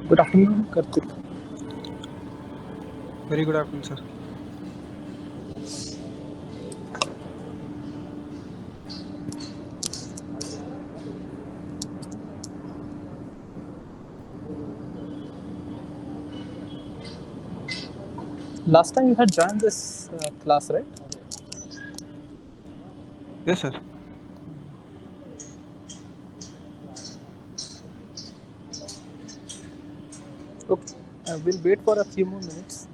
Good afternoon, Karthik. Very good afternoon, sir. Last time you had joined this class, right? Yes, sir. Okay. We'll wait for a few more minutes.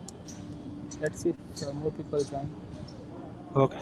Let's see if more people join. Okay.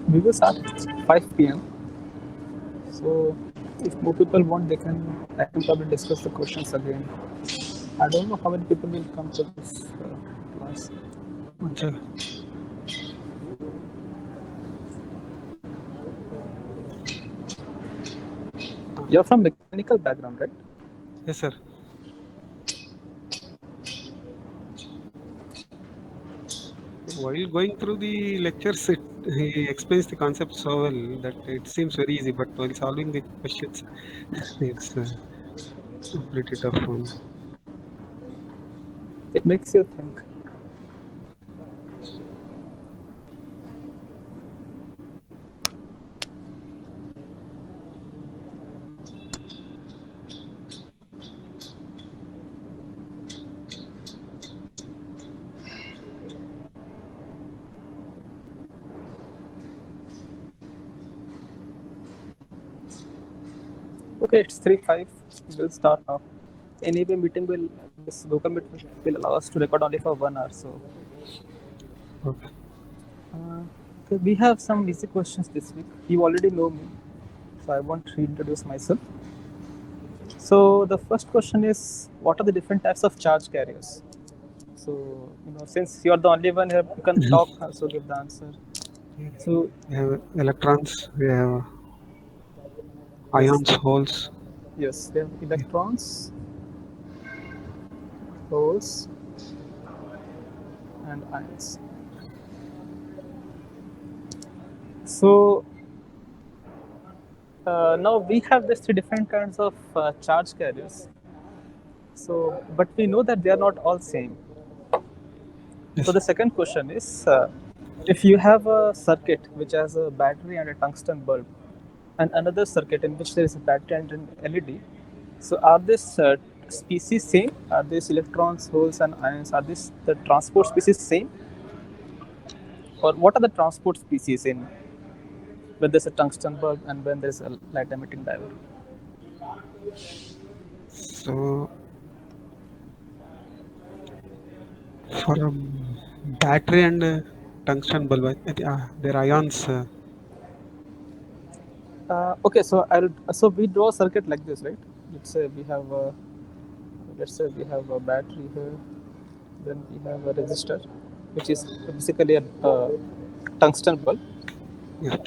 We will start at 5 p.m. So if more people want, I can probably discuss the questions again. I don't know how many people will come to this class. One second. You're from mechanical background, right? Yes, sir. While going through the lectures, he explains the concept so well that it seems very easy, but while solving the questions, it's a pretty tough one. It makes you think. Okay, it's 3:05. We'll start now. Anyway, meeting will this Google Meet will allow us to record only for 1 hour. So Okay. okay, we have some easy questions this week. You already know me, so I won't reintroduce myself. So the first question is, what are the different types of charge carriers? So since you are the only one here, you can talk, also give the answer. So We have electrons, we have yes, ions, holes. Yes, they have Yeah. electrons, holes, and ions. So now we have these three different kinds of charge carriers. So, but we know that they are not all same. So Yes. the second question is, if you have a circuit which has a battery and a tungsten bulb, and another circuit in which there is a battery and an LED, so are these species same? Are these electrons, holes, and ions? Are these the transport species same? Or what are the transport species in when there's a tungsten bulb and when there's a light emitting diode? So for battery and tungsten bulb, their ions. Okay, so we draw a circuit like this, right? Let's say we have a battery here, then we have a resistor, which is basically a tungsten bulb. Yeah.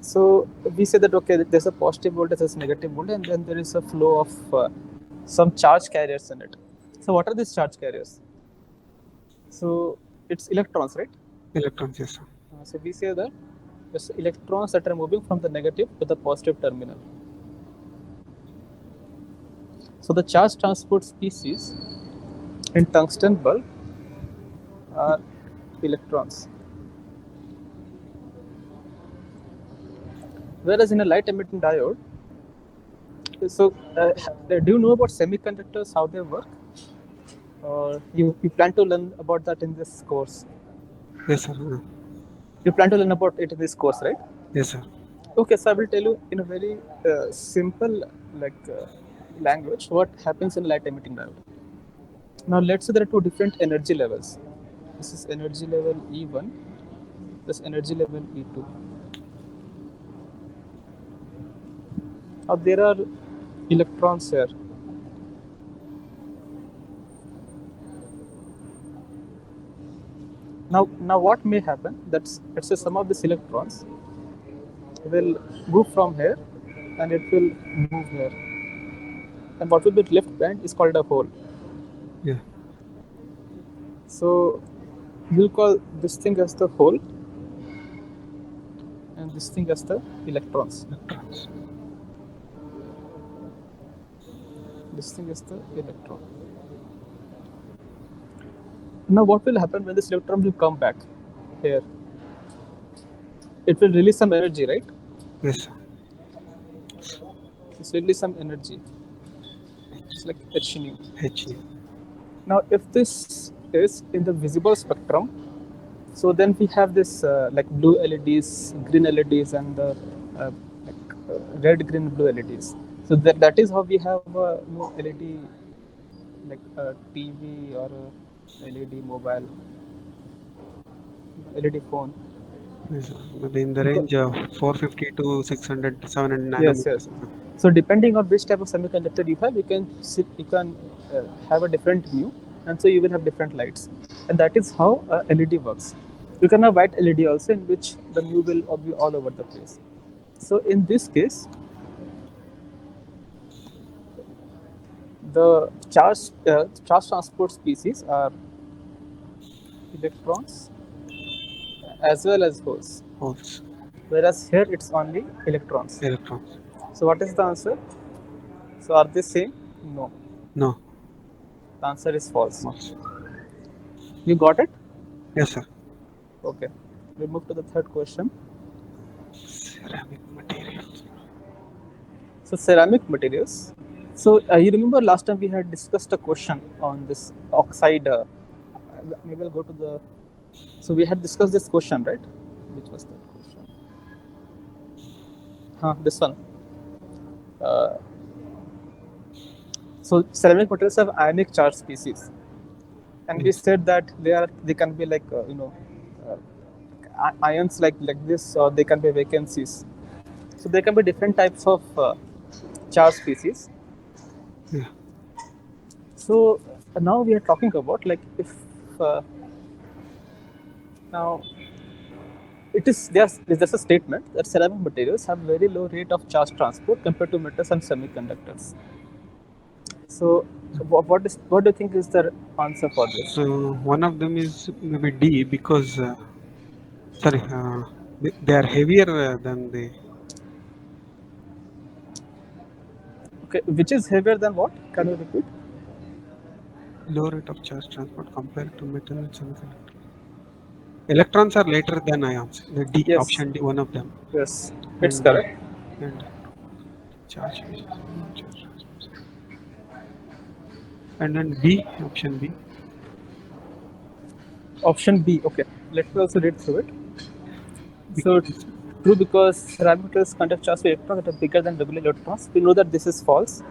So we say that okay, there's a positive voltage, there's a negative voltage, and then there is a flow of some charge carriers in it. So what are these charge carriers? So it's electrons, right? Electrons. Yes. Sir. So we say that there's electrons that are moving from the negative to the positive terminal. So the charge transport species in tungsten bulb are electrons. Whereas in a light emitting diode, so do you know about semiconductors, how they work? Or you plan to learn about that in this course? Yes, sir. You plan to learn about it in this course, right? Yes, sir. Okay, so I will tell you in a very simple language what happens in light emitting diode. Now let's say there are two different energy levels. This is energy level E1, this energy level E2. Now there are electrons here. Now what may happen? That's let's say some of these electrons will move from here, and it will move here. And what will be left behind is called a hole. Yeah. So we'll call this thing as the hole, and this thing as the electrons. Electrons. This thing is the electron. Now what will happen when this electron will come back here? It will release some energy, right? Yes, sir. It's release some energy. It's like H nu. H. Now if this is in the visible spectrum, so then we have this like blue LEDs, green LEDs, and the red, green, blue LEDs. So that is how we have LED like a TV or a LED mobile, LED phone. Yes, sir. Maybe in the Because, range of 450 to 600 to 700 yes, nanometers. yes. So depending on which type of semiconductor you have, you can have a different view, and so you will have different lights, and that is how LED works. You can have white LED also, in which the view will be all over the place. So in this case, the charge transport species are electrons as well as holes, Holes. whereas here it's only electrons. Electrons. So what is the answer? So are they same? No. No. The answer is false. False. You got it? Yes, sir. Okay. We move to the third question. Ceramic materials. So ceramic materials. So you remember last time we had discussed a question on this oxide. Maybe I'll go to the. So we had discussed this question, right? Which was that question? This one. Uh, so ceramic materials have ionic charge species, and we Yes. said that they can be like ions like this, or they can be vacancies. So there can be different types of charge species. Yeah. So now we are talking about like if uh, now there's a statement that ceramic materials have very low rate of charge transport compared to metals and semiconductors. So, what do you think is the answer for this? So one of them is maybe D because sorry, they are heavier than the Okay, which is heavier than what? Can you repeat? low rate of charge transport compared to metal and semiconductor. Electrons are lighter than ions. The D Yes, option D, one of them, yes, it's and correct. and charge charge and then B option B. Option B. Okay, let me also read through it. So, Because, true because ceramic metals conduct charge to electrons that are bigger than regular electrons. We know that this is false.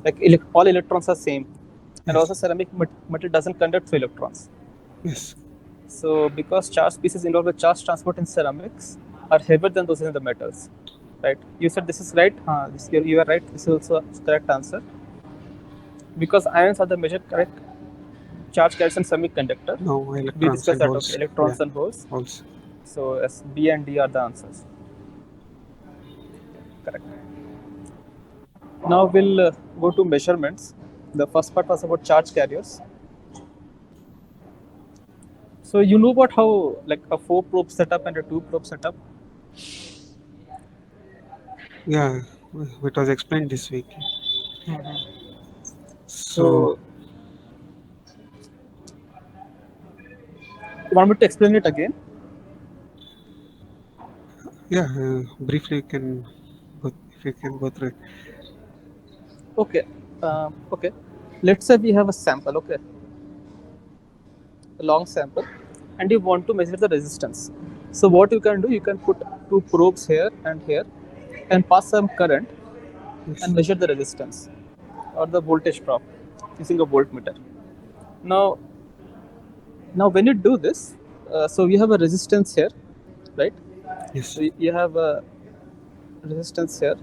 Like all electrons are same, and yes, also ceramic metal doesn't conduct two electrons. yes, So, because charge pieces involved with charge transport in ceramics are heavier than those in the metals, right? You said this is right. You are right. This is also a correct answer. Because ions are the major correct charge carriers in semiconductor. no We electrons discussed and that. Okay, holes. Yeah, electrons and holes. holes. So, yes, B and D are the answers. Correct. Now we'll go to measurements. The first part was about charge carriers. So you know about how like a 4 probe setup and a 2 probe setup. Yeah, it was explained this week. So So you want me to explain it again? yeah, briefly you can go if you can go through it. Okay. Okay. Let's say we have a sample. Okay, a long sample, and you want to measure the resistance. So what you can do, you can put 2 probes here, and pass some current Yes, and measure the resistance or the voltage drop using a voltmeter. Now, now when you do this, so you have a resistance here, right? yes, So you have a resistance here.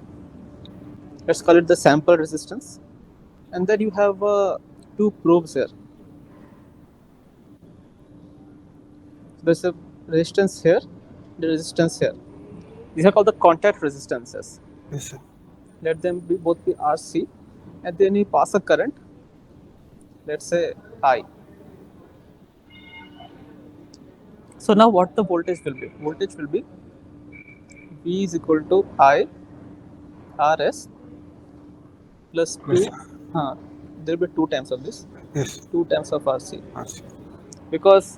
Let's call it the sample resistance, and then you have 2 probes here. There's a resistance here, the resistance here. These are called the contact resistances. yes, sir. Let them be both be RC, and then you pass a current. Let's say I. So now what the voltage will be? Voltage will be V is equal to I RS plus Yes, 2. There will be 2 times of this, yes, 2 times of RC, RC. because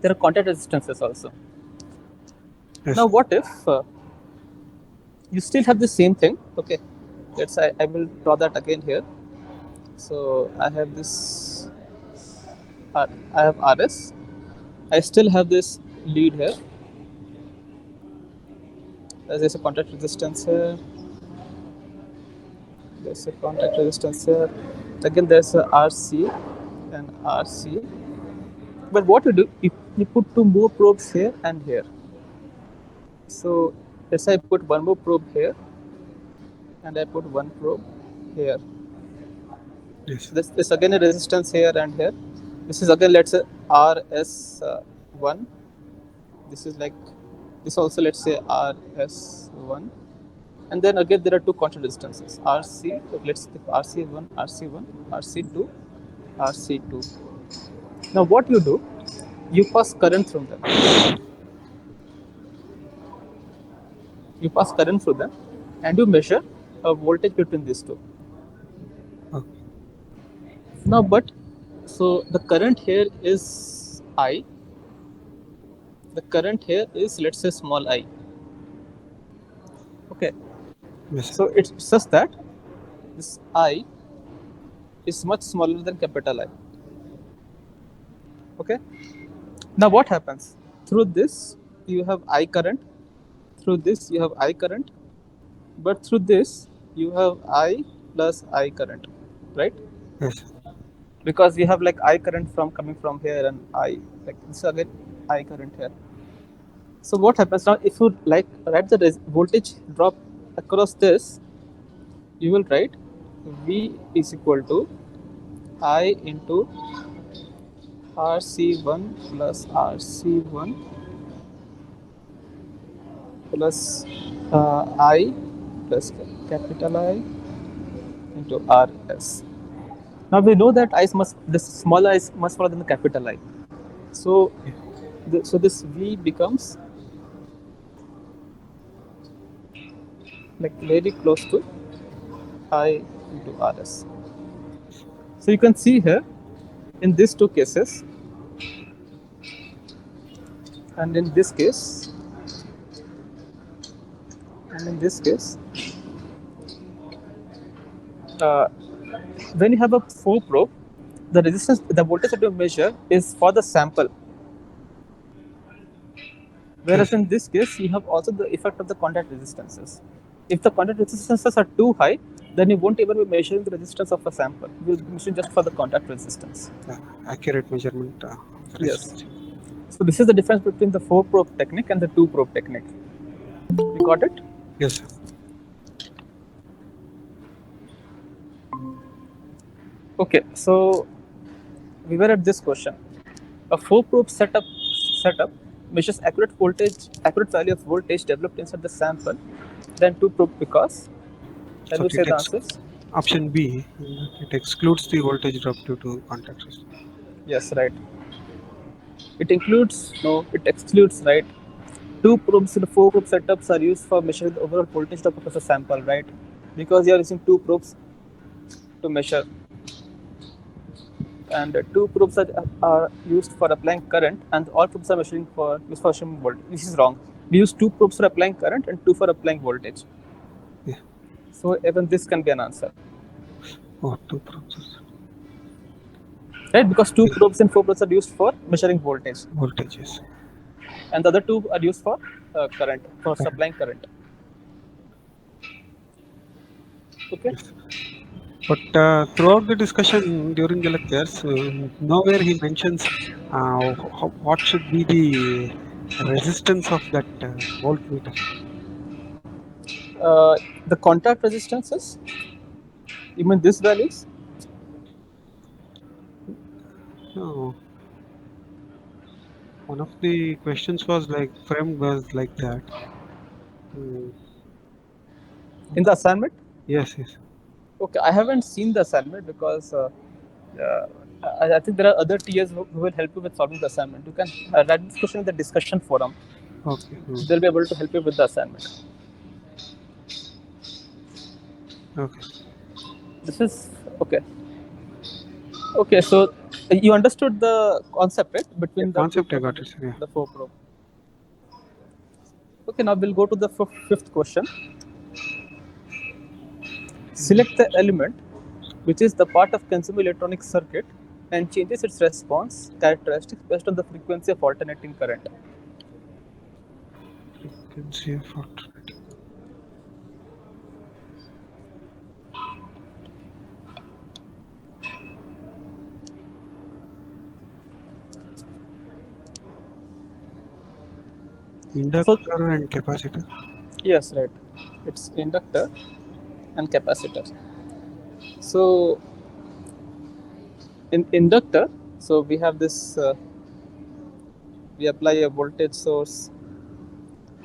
there are contact resistances also. Yes, Now what if you still have the same thing? Okay, let's say I will draw that again here. So I have this. I have RS. I still have this lead here. There's a contact resistance here. There's a contact resistance here. Again, there's a RC and RC. But what you do, you put 2 more probes here and here. So let's say I put 1 more probe here, and I put 1 probe here. yes, This again a resistance here and here. This is again, let's say RS1. This is like this also, let's say RS1, and then again there are 2 constant resistances RC. Let's take RC1, RC1, RC2, RC2. Now what you do, you pass current through them. You pass current through them, and you measure a voltage between these two. okay, Now, but so the current here is I. The current here is, let's say, small I. Okay. yes, sir. So it's such that this I is much smaller than capital I. Okay. Now what happens? Through this you have I current. Through this you have I current. But through this you have I plus I current, right? Yes, Because you have like I current from coming from here, and I like this again I current here. So what happens now, if you like write the voltage drop across this, you will write V is equal to I into RC1 plus RC1 plus I plus capital I into RS. Now we know that I is must this small I is much smaller than the capital I. So Yeah. so this V becomes like very close to I into RS. So you can see here in these two cases, and in this case, and in this case, uh, when you have a 4 probe, the resistance, the voltage that you measure is for the sample. Whereas Yes. in this case, you have also the effect of the contact resistances. If the contact resistances are too high, then you won't even be measuring the resistance of a sample. You'll be measuring just for the contact resistance. The accurate measurement of the Yes. resistance. So this is the difference between the 4 probe technique and the 2 probe technique. You got it? Yes, sir. Okay. So we were at this question. A 4 probe setup measures accurate value of voltage developed inside the sample. Then 2 probe because. Can So we it say the answers? option B, it excludes the voltage drop due to contact resistance. Yes, right. It includes, no, it excludes, right? 2 probes and 4 probe setups are used for measuring the overall voltage drop of a sample, right? Because you are using 2 probes to measure, and 2 probes are used for applying current, and all probes are measuring for used for measuring voltage. This is wrong. We use 2 probes for applying current and 2 for applying voltage. Yeah. So even this can be an answer, Oh, two process. right? Because 2 Yeah. probes and 4 probes are used for measuring voltage, Voltages. and the other 2 are used for current, for Current. supplying current. Okay. Yes. But throughout the discussion during the lectures, nowhere he mentions what should be the resistance of that voltmeter. Uh, the contact resistances, you mean these values? No, one of the questions was like framed was like that. Mm, In the assignment? yes, yes. Okay, I haven't seen the assignment because I think there are other TAs who will help you with solving the assignment. You can write this question in the discussion forum. Okay. They'll be able to help you with the assignment. Okay. This is okay. Okay, so you understood the concept, right? Yeah, Between the 2 concept I probe and got it. Sir. Yeah. the 4 probe. Okay, now we'll go to the fifth question. Mm, Select the element which is the part of consumer electronic circuit and changes its response characteristics based on the frequency of alternating current. frequency of alternating. So Inductor and capacitor. yes, right. It's inductor and capacitor. So in inductor, so we have this. We apply a voltage source,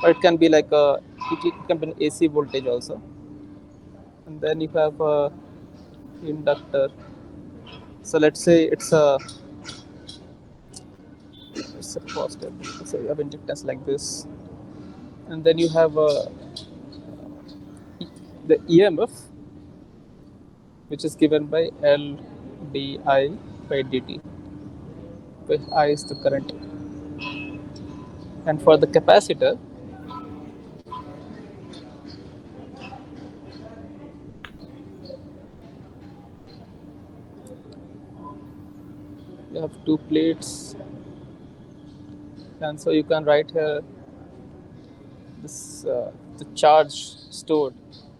or it can be like it can be an AC voltage also, and then you have a inductor. So let's say it's a positive. So you have inductance like this, and then you have the EMF, which is given by L di by dt, where I is the current. And for the capacitor, you have two plates, and so you can write here this the charge stored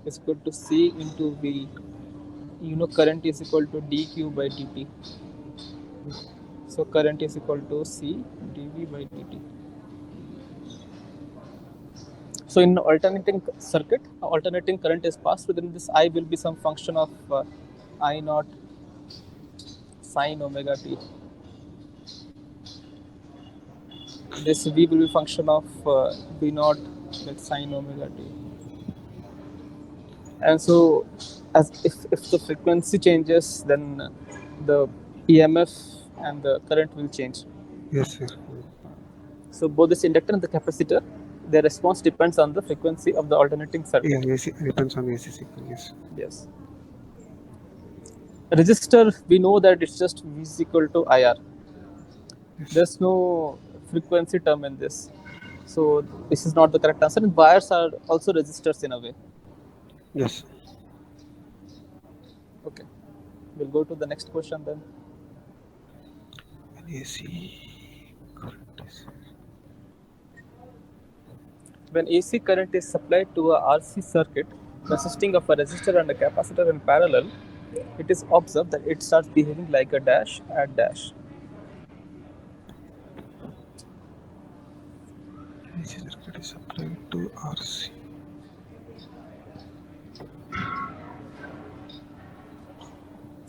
is equal to C into V. You know current is equal to dq by dt. So current is equal to C dV by dt. So in alternating circuit, alternating current is passed within this I will be some function of I naught sine omega t. This V will be function of V naught That's sine omega t. And so, as if the frequency changes, then the EMF and the current will change. Yes, sir. So both this inductor and the capacitor, their response depends on the frequency of the alternating Yeah, circuit. AC depends on AC signal. Yes. Yes. Resistor, we know that it's just V is equal to IR. Yes. There's no frequency term in this. So this is not the correct answer. And wires are also resistors in a way. Yes. Okay. We'll go to the next question then. An AC current is. When AC current is supplied to a RC circuit consisting of a resistor and a capacitor in parallel, it is observed that it starts behaving like a dash at dash. AC circuit is supplied to RC.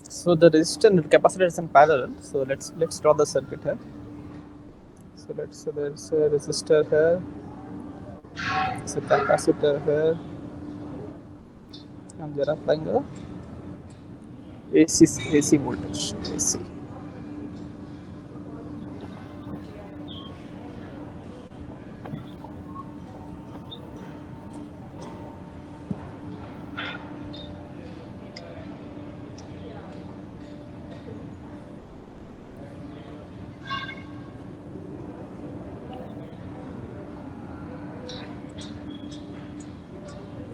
So the resistor and capacitor is in parallel. So let's draw the circuit here. So let's say there's a resistor here, there's a capacitor here, and we are applying a AC voltage. AC.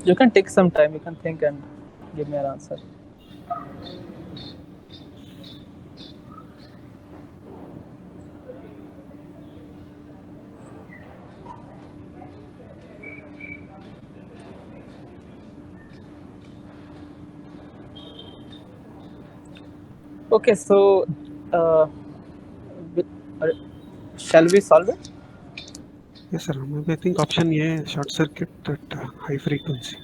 You can take some time. You can think and give me an answer. Okay, so uh, uh, shall we solve it? Yes, sir. Maybe I think option A, short circuit at high frequency.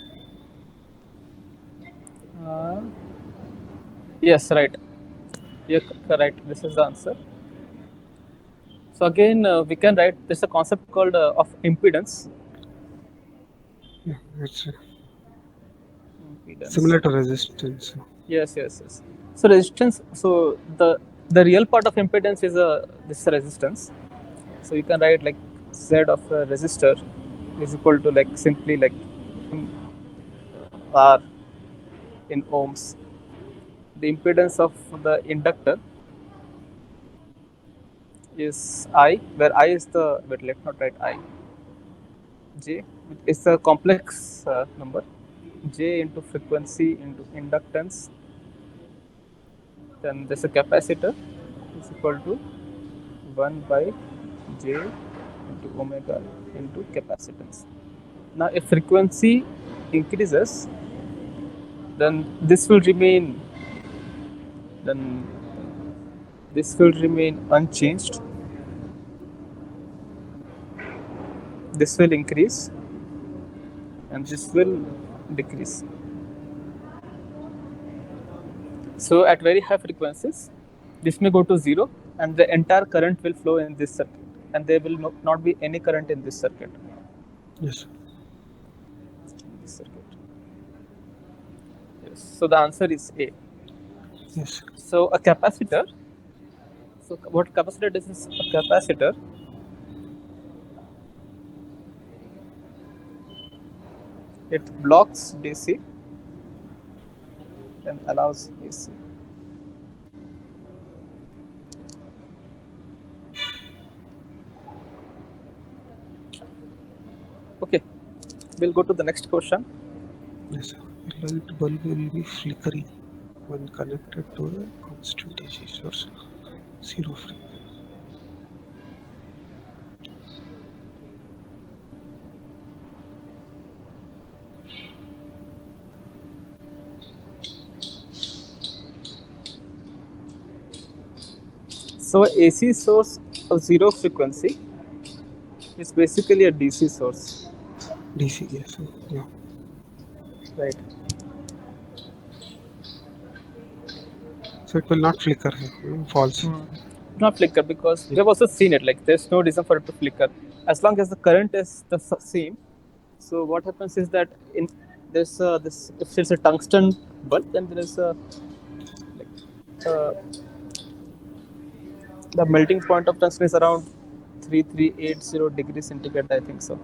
Uh, yes, right. You're correct. This is the answer. So again, we can write. There's a concept called of impedance. Yeah, it's Impedance. similar to resistance. Yes, yes, yes. So resistance. So the real part of impedance is this resistance. So you can write like Z of a resistor is equal to like simply like R in ohms. The impedance of the inductor is I, where I is the wait. Let's not write I. J is a complex number. J into frequency into inductance. Then there's a capacitor is equal to 1 by J into omega into capacitance. Now, if frequency increases, then this will remain. Then this will remain unchanged. This will increase, and this will decrease. So, at very high frequencies, this may go to 0, and the entire current will flow in this circuit, and there will not be any current in this circuit. Yes. This circuit. Yes. So the answer is A. Yes. So a capacitor. So what capacitor does is a capacitor it blocks DC and allows AC. Okay, we'll go to the next question. Yes, sir. A light bulb will be flickering when connected to a constant DC source. Zero frequency. So AC source of zero frequency is basically a DC source, DC, yes, sir. Yeah. right? So it will not flicker, false. Not flicker because we have also seen it. Like there's no reason for it to flicker as long as the current is the same. So what happens is that in there's this if there's a tungsten bulb, then there is a like the melting point of tungsten is around 3380 degrees centigrade, I think so.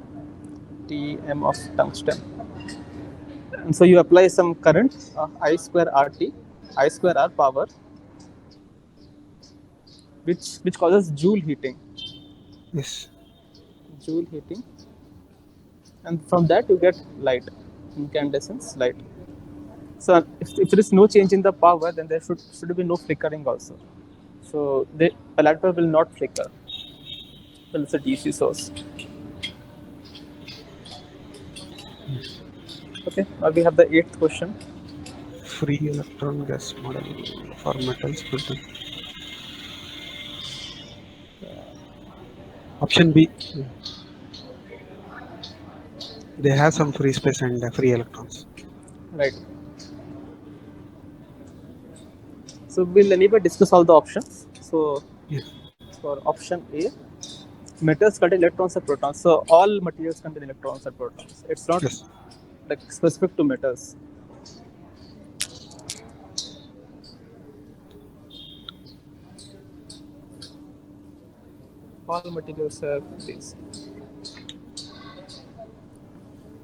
Tm of tungsten. And so you apply some current, I square RT, I square R power, which causes joule heating, Yes. joule heating, and from that you get light, incandescence light. So if there is no change in the power, then there should be no flickering also. So the collector will not flicker when it's a DC source. Yes. Okay, now we have the eighth question. Free electron gas model for metals built in. Option B. They have some free space and free electrons. Right. So will anybody discuss all the options? So Yes. for option A, metals contain electrons and protons. So all materials contain electrons and protons. It's not Yes. like specific to metals. All materials have these.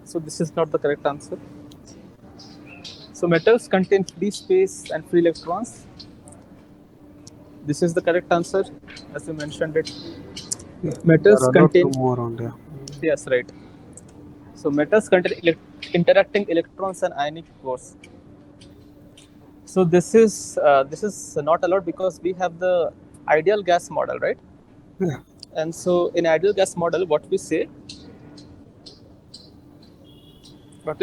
So this is not the correct answer. So metals contain free space and free electrons. This is the correct answer, as you mentioned it. Yeah. They Metals are allowed to contain, move around. Yeah. yes, right. So metals contain interacting electrons and ionic cores. So this is not allowed because we have the ideal gas model, right? Yeah. And so in ideal gas model, what we say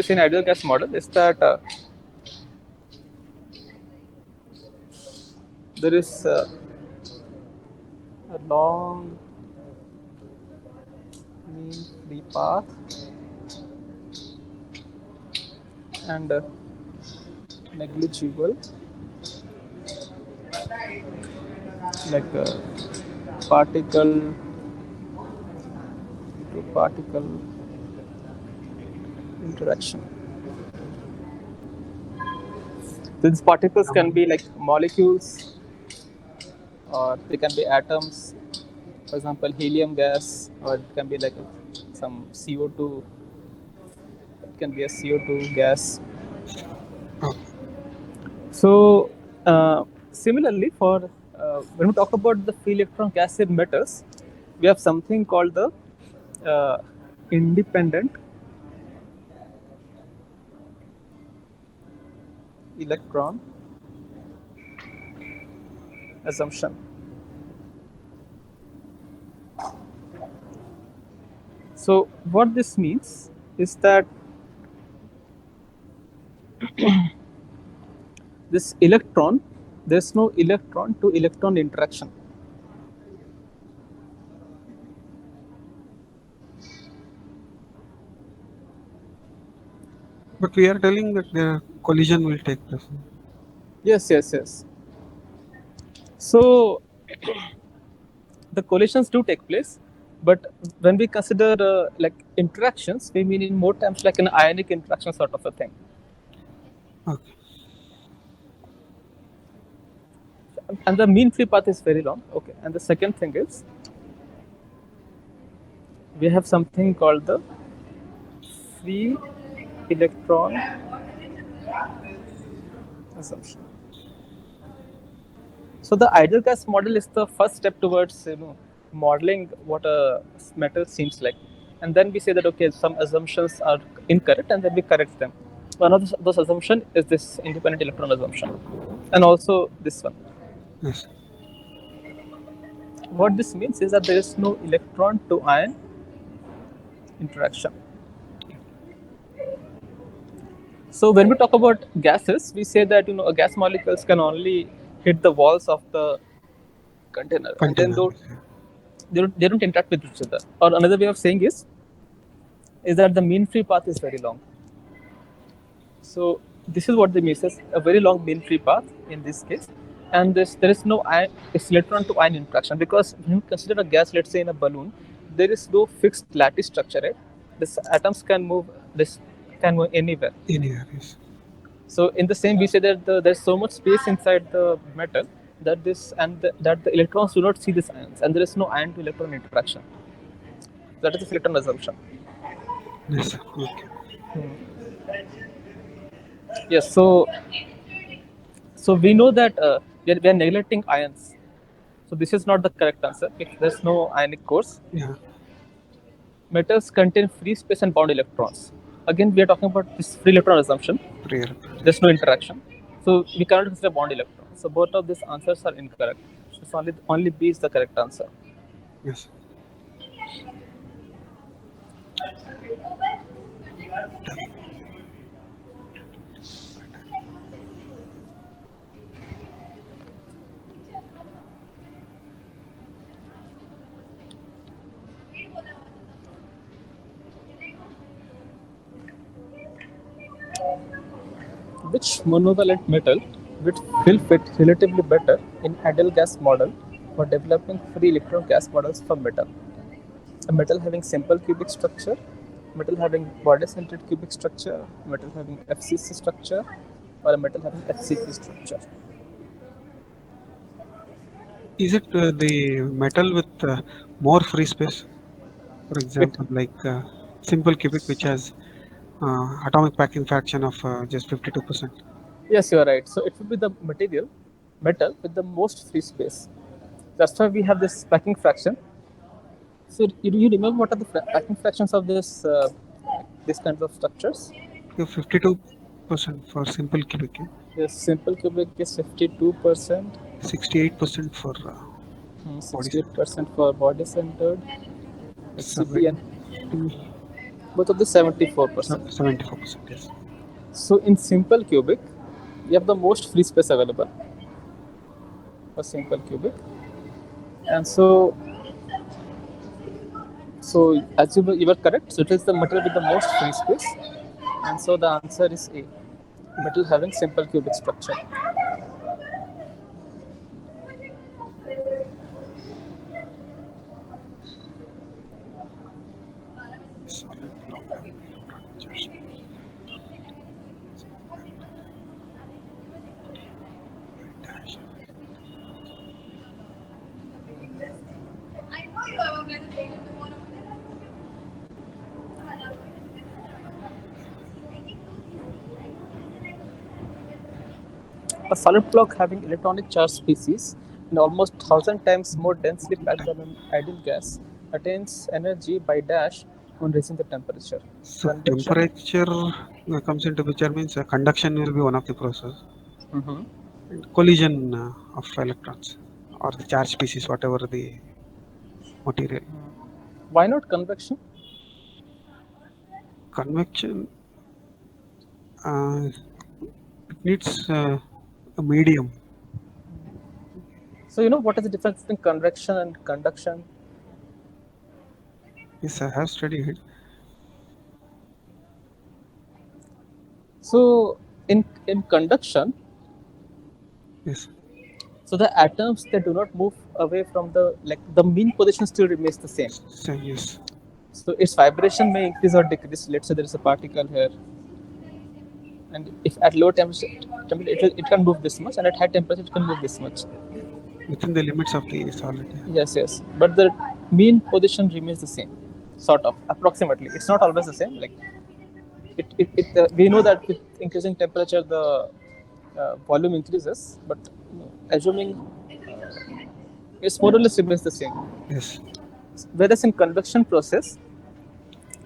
in ideal gas model is that there is a long mean free path and negligible like particle to particle interaction. So these particles can be like molecules or they can be atoms, for example helium gas, or it can be like some CO2, it can be a CO2 gas. Oh. So similarly for when we talk about the free electron gas in metals, we have something called the uh, independent electron assumption. So what this means is that this electron, there's no electron to electron interaction. But we are telling that the collision will take place. Yes, yes, yes. So the collisions do take place, but when we consider like interactions, we mean in more terms like an ionic interaction sort of a thing. Okay. And the mean free path is very long. Okay. And the second thing is we have something called the free electron assumption. So the ideal gas model is the first step towards modeling what a metal seems like, and then we say that okay, some assumptions are incorrect, and then we correct them. One of those assumptions is this independent electron assumption, and also this one. Yes. What this means is that there is no electron to ion interaction. So when we talk about gases, we say that a gas molecules can only hit the walls of the container, and then Container. they don't interact with each other. Or another way of saying is that the mean free path is very long. So this is what the means is a very long mean free path in this case, and there is no electron to ion interaction because when you consider a gas, let's say in a balloon, there is no fixed lattice structure, right? this atoms can move. This can move anywhere. Anywhere, yes. So in the same, we say that there's so much space inside the metal that that the electrons do not see these ions, and there is no ion to electron interaction. That is the electron assumption. Yes, okay. Yes. So we know that we are neglecting ions. So this is not the correct answer. There's no ionic cores. Yeah, Metals contain free space and bound electrons. Again, we are talking about this free electron assumption. free electron, There's yes. no interaction. So we cannot consider bond electrons. So both of these answers are incorrect. So only B is the correct answer. Yes. Which monovalent metal will fit relatively better in ideal gas model for developing free electron gas models for metal? A metal having simple cubic structure, metal having body-centered cubic structure, metal having FCC structure, or a metal having FCP structure. Is it the metal with more free space? For It example, like simple cubic, which has atomic packing fraction of just 52%. Yes, you are right. So it will be the metal with the most free space. That's why we have this packing fraction. So you remember what are the packing fractions of these kinds of structures? 52% for simple cubic, Yes, simple cubic is 52%, 68% for body center, 68% for body centered, HCP, and 70, both of the 74%. 74%. Yes. So in simple cubic, you have the most free space available for simple cubic, and so as you were correct. So it is the metal with the most free space, and so the answer is A. Metal having simple cubic structure. Solid block having electron charge. Dash. A solid block having electronic charge species and almost 1,000 times more densely packed than an ideal gas attains energy by dash on raising the temperature. So Convection. temperature comes into picture means conduction will be one of the process. Mm-hmm. And collision of electrons or the charge species, whatever the material. Why not convection? Convection, it needs a medium. So you know what is the difference between convection and conduction? Yes, I have studied. So in conduction, Yes, so the atoms they do not move away from the mean position still remains the same. so yes, So its vibration may increase or decrease. Let's say there is a particle here, and if at low temperature it can move this much, and at high temperature it can move this much. within the limits of the solid. Yeah. Yes, yes. But the mean position remains the same, sort of, approximately. It's not always the same. Like we know that with increasing temperature, the volume increases, but assuming it's more or less remains the same. Yes, Whereas in convection process,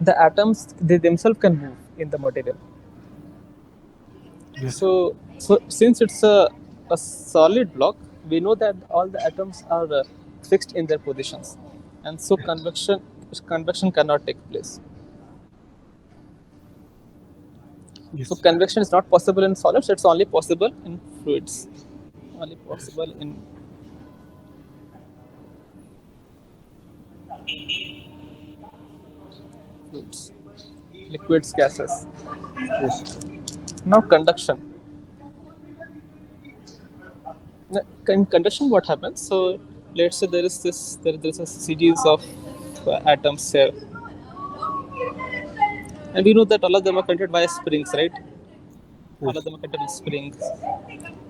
the atoms they themselves can move in the material. yes, So since it's a solid block, we know that all the atoms are fixed in their positions, and so convection cannot take place. So yes. convection is not possible in solids; it's only possible in fluids. Only possible in fluids, liquids, gases. Yes. Now conduction. In conduction, what happens? So let's say there is a series of atoms here. And we know that all of them are connected via springs, right? All of Yes. them are connected with springs.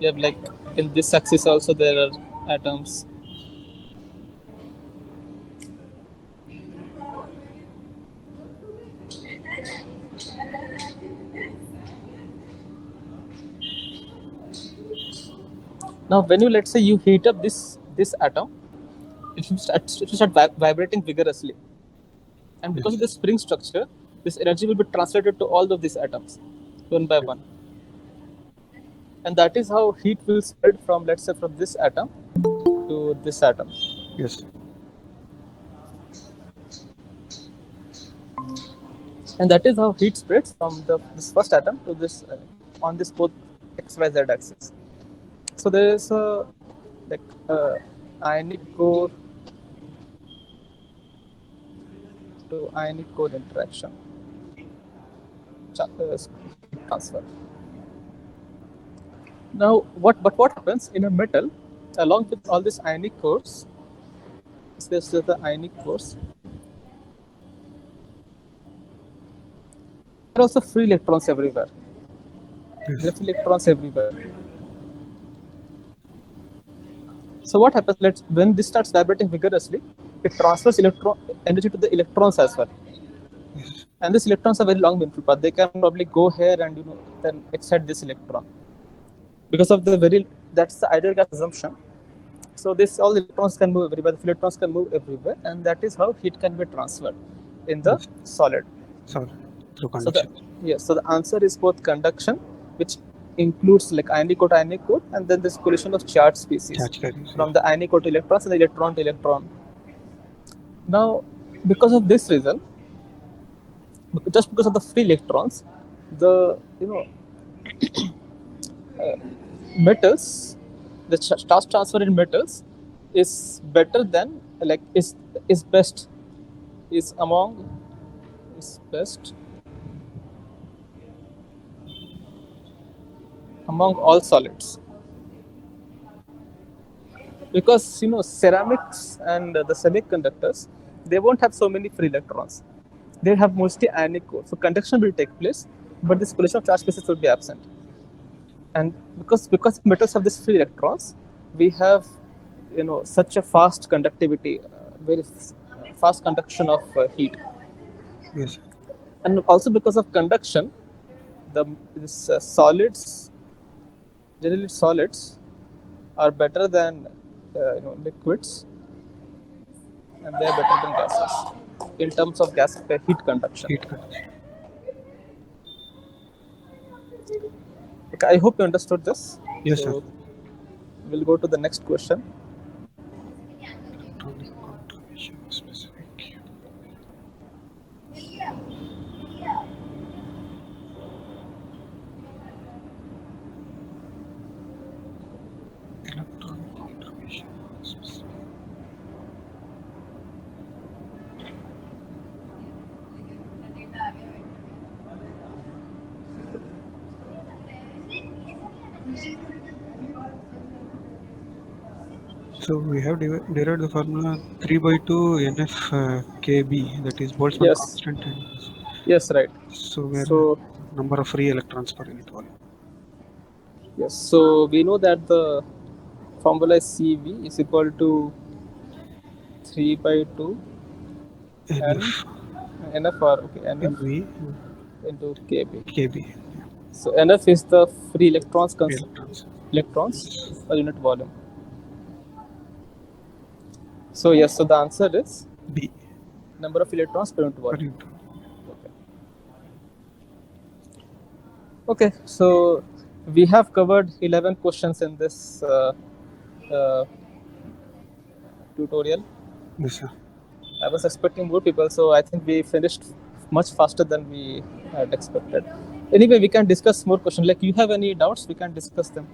You have like in this axis also there are atoms. Now, when you let's say you heat up this atom, it will start vibrating vigorously, and because of Yes. the spring structure, this energy will be translated to all of these atoms, one by one, and that is how heat will spread from let's say from this atom to this atom, Yes. and that is how heat spreads from this first atom to this on this both x y z axis. So there is a like ionic core to ionic core interaction heat transfer. Now, what happens in a metal, along with all these ionic cores, is there's the ionic cores. There are also free electrons everywhere. There are Yes. free electrons everywhere. So what happens? Let's when this starts vibrating vigorously, it transfers electron energy to the electrons as well. Yes. And these electrons are very long meaningful path. They can probably go here and then excite this electron because of the very that's the ideal gas assumption. So this all electrons can move everywhere. The electrons can move everywhere, and that is how heat can be transferred in the Yes. solid. Sorry. Through So the conduction. yes, so the answer is both conduction, which includes like ionic core, and then this collision of charged species Charge carriers. from Yes. the ionic core to electrons and the electron to electron. Now, because of this reason, just because of the free electrons, the metals, the charge transfer in metals is better than like is best is among is best among all solids because ceramics and the semiconductors they won't have so many free electrons, they have mostly ionic core, so conduction will take place but this collision of charge species will be absent, and because metals have this free electrons we have such a fast conductivity, very fast conduction of heat, Yes. and also because of conduction the this, solids generally solids are better than liquids, and they are better than gases in terms of gas heat conduction. Heat conduction. Okay, I hope you understood this. Yes, sir. So we'll go to the next question. Electronic contribution specific. Electronic contribution specific. So we have derived the formula 3 by 2 NF KB, that is Boltzmann Yes, constant, and yes, right. so where So number of free electrons per unit volume. yes, so we know that the formula is CV is equal to 3 by 2 N NF NFR, okay, NF NV into KB. KB. Yeah. So NF is the free electrons Free electrons. electrons Yes. per unit volume. So yes, so the answer is B number of electrons per unit per volume. unit volume. Okay. Okay, so we have covered 11 questions in this uh, tutorial. Yes, sir. I was expecting more people, so I think we finished much faster than we had expected. Anyway, we can discuss more questions. Like, you have any doubts? We can discuss them.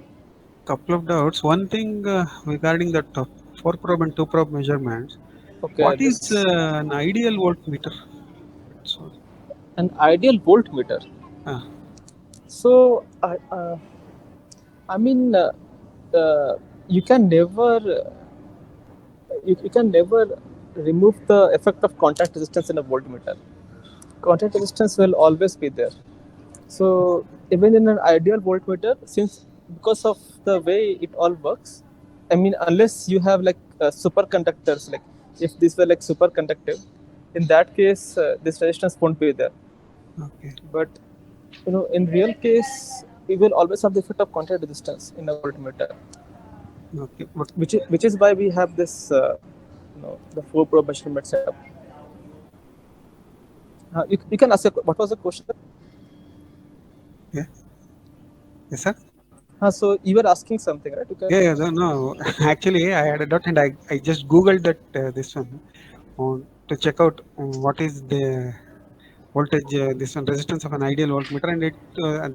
Couple of doubts. One thing regarding that 4 probe and 2 probe measurements. Okay, What is this an ideal voltmeter? So, an ideal voltmeter. uh, So, I mean, you can never you can never remove the effect of contact resistance in a voltmeter. contact resistance will always be there. So even in an ideal voltmeter, since because of the way it all works, I mean, unless you have like superconductors, like if these were like superconductive, in that case this resistance won't be there. Okay. But in real case, we will always have the effect of contact resistance in a voltmeter, Okay. But which is why we have this the 4 probe measurement setup. You can ask what was the question? yeah. Yes, sir. So you were asking something, right? You can. Yeah. Yeah. No. No. Actually, I had a doubt, and I just googled that this one to check out what is the voltage this one resistance of an ideal voltmeter, and it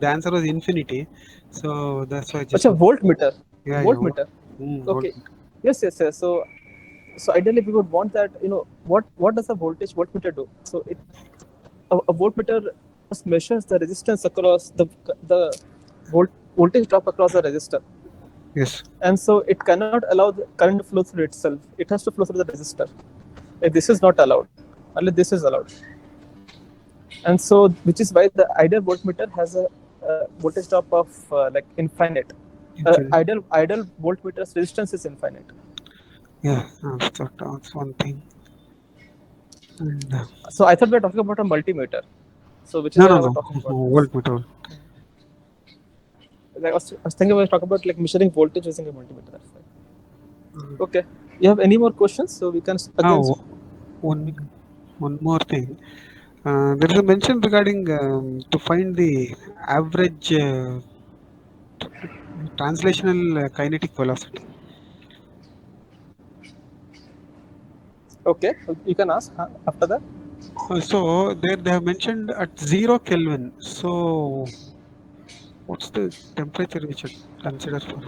the answer was infinity. So that's why I just Acha, voltmeter. yeah, yeah, Voltmeter. Okay. voltmeter. Yes, yes, yes. So ideally, we would want that. What does a voltage voltmeter do? So a voltmeter just measures the resistance across the voltage drop across the resistor, Yes. and so it cannot allow the current to flow through itself. It has to flow through the resistor. This is not allowed, unless this is allowed. And so, which is why the ideal voltmeter has a voltage drop of like infinite. Infinity. Ideal voltmeter's resistance is infinite. Yeah, that's one thing. And So I thought we were talking about a multimeter. So which is no, why no, I was no, talking about this. voltmeter. Like I was thinking we were talking about like measuring voltage using a multimeter. That's why. Mm. Okay. You have any more questions? So we can again. Now, one more thing. There is a mention regarding to find the average translational kinetic velocity. Okay. You can ask after that. So there they have mentioned at 0 Kelvin. So what's the temperature we should consider for?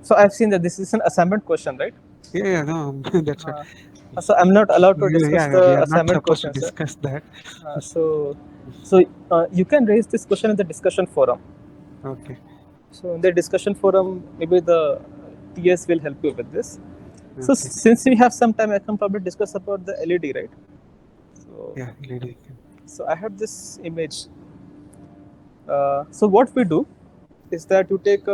So I've seen that this is an assignment question, right? Yeah, yeah, no, that's right. Uh, so I'm not allowed to Yeah, discuss yeah, we the are not assignment supposed to questions. discuss that. Uh, so, so you can raise this question in the discussion forum. Okay. So in the discussion forum, maybe the TS will help you with this. So Okay. since we have some time, I can probably discuss about the LED, right? So, Yeah, lady. so I have this image. So what we do is that you take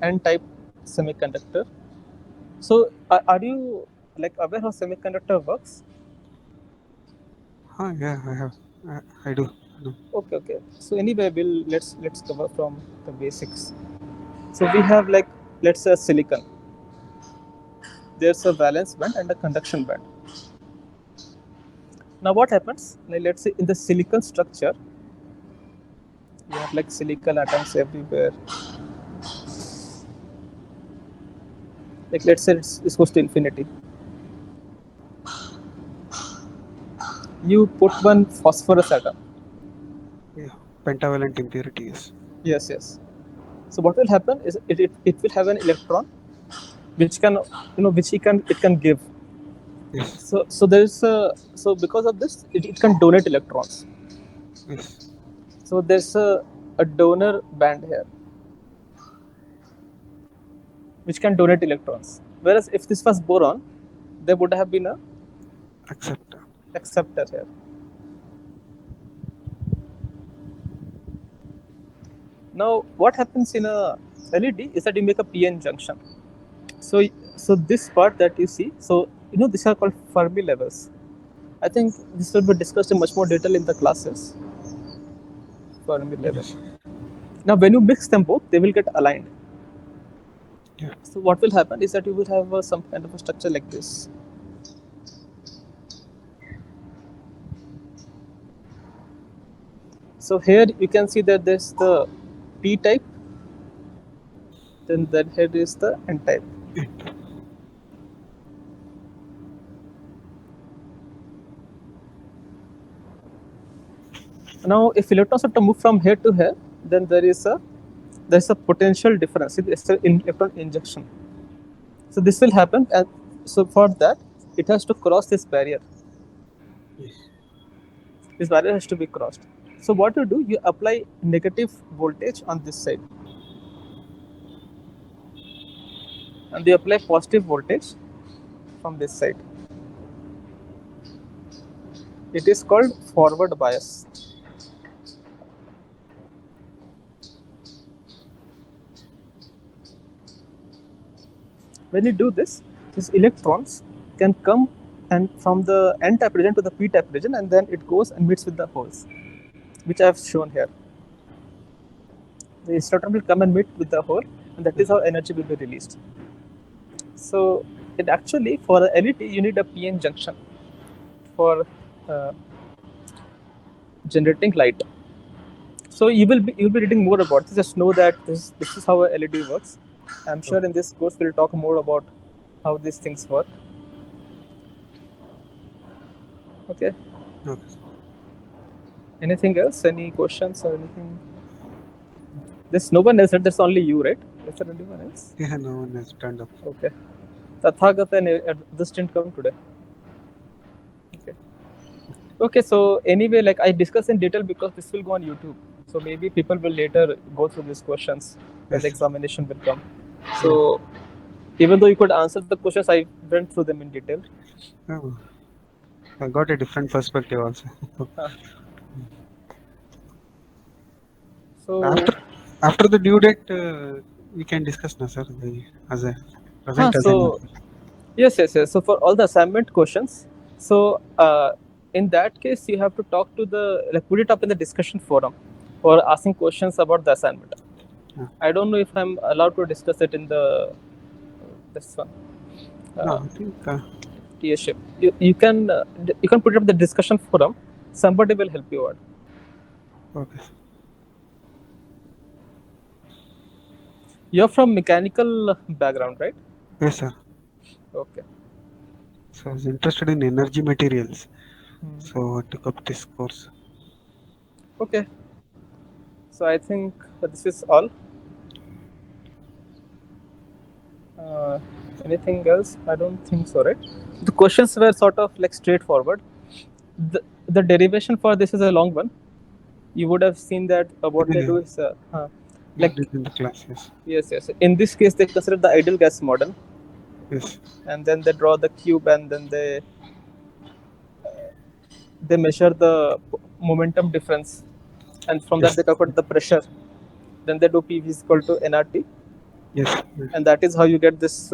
N-type semiconductor. So are you like aware how semiconductor works? Yeah, I have. I do. No. Okay, okay. So anyway, let's cover from the basics. So we have like, let's say, silicon. There's a valence band and a conduction band. Now what happens? Like, let's say in the silicon structure, you have like silicon atoms everywhere. Like let's say this goes to infinity. You put one phosphorus atom. Yeah, pentavalent impurities. Yes, yes. So what will happen is it will have an electron which can it can give. Yes, So there is so because of this it can donate electrons. yes, So there's a donor band here which can donate electrons. Whereas if this was boron, there would have been a accept. acceptor here. Now what happens in a LED is that you make a PN junction. So so this part that you see, so these are called Fermi levels. I think this will be discussed in much more detail in the classes. Fermi level. Yes. Now when you mix them both, they will get aligned. Yeah. So what will happen is that you will have some kind of a structure like this. So here you can see that there's the P type, then that here is the N type. Now if electrons have to move from here to here, then there's a potential difference. It's an electron injection. So this will happen, and so for that it has to cross this barrier. Yes. This barrier has to be crossed. So what you do, you apply negative voltage on this side, and you apply positive voltage from this side. It is called forward bias. When you do this, these electrons can come and from the n type region to the p type region, and then it goes and meets with the holes, which I have shown here. The electron will come and meet with the hole, and that is how energy will be released. So, it actually for the LED you need a PN junction for uh, generating light. So you'll be reading more about this. Just know that this is how a LED works. I'm sure in this course we'll talk more about how these things work. Okay. Okay. Anything else? Any questions or anything? There's no one else. Right? There's only you, right? Is there anyone else? Yeah, no one has turned up. Okay. Tathagat and this didn't come today. Okay. Okay. So anyway, like I discussed in detail because this will go on YouTube. So maybe people will later go through these questions when the Yes. examination will come. So even though you could answer the questions, I went through them in detail. Oh, I got a different perspective also. So After the due date, we can discuss now, sir. As a present assignment. so yes. So for all the assignment questions, so in that case, you have to talk to the like put it up in the discussion forum for asking questions about the assignment. Yeah. I don't know if I'm allowed to discuss it in the this one. No, I think. TSHIP. You can put it up in the discussion forum. Somebody will help you out. Okay. You're from mechanical background, right? Yes, sir. Okay. So I was interested in energy materials. So I took up this course. Okay. So I think this is all. Uh, Anything else? I don't think so, right? The questions were sort of like straightforward. The derivation for this is a long one. You would have seen that what they Yeah, do is we like did in the class. Yes. yes. In this case, they consider the ideal gas model, Yes. and then they draw the cube, and then they measure the momentum difference, and from that Yes. they calculate the pressure. Then they do P is equal to nRT, Yes. Yes. and that is how you get this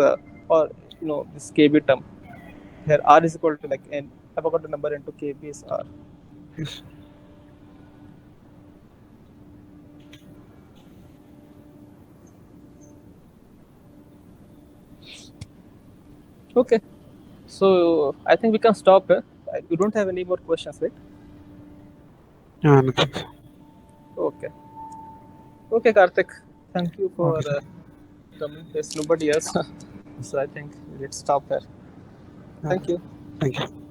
or this kb term. Here R is equal to like n. I forgot the number into kb is R. Yes. Okay, so I think we can stop here. You don't have any more questions, right? Nothing. Sir. Okay. Okay, Karthik. Thank you for Okay, sir. coming. There's nobody else. So I think let's stop here. Thank you. Thank you.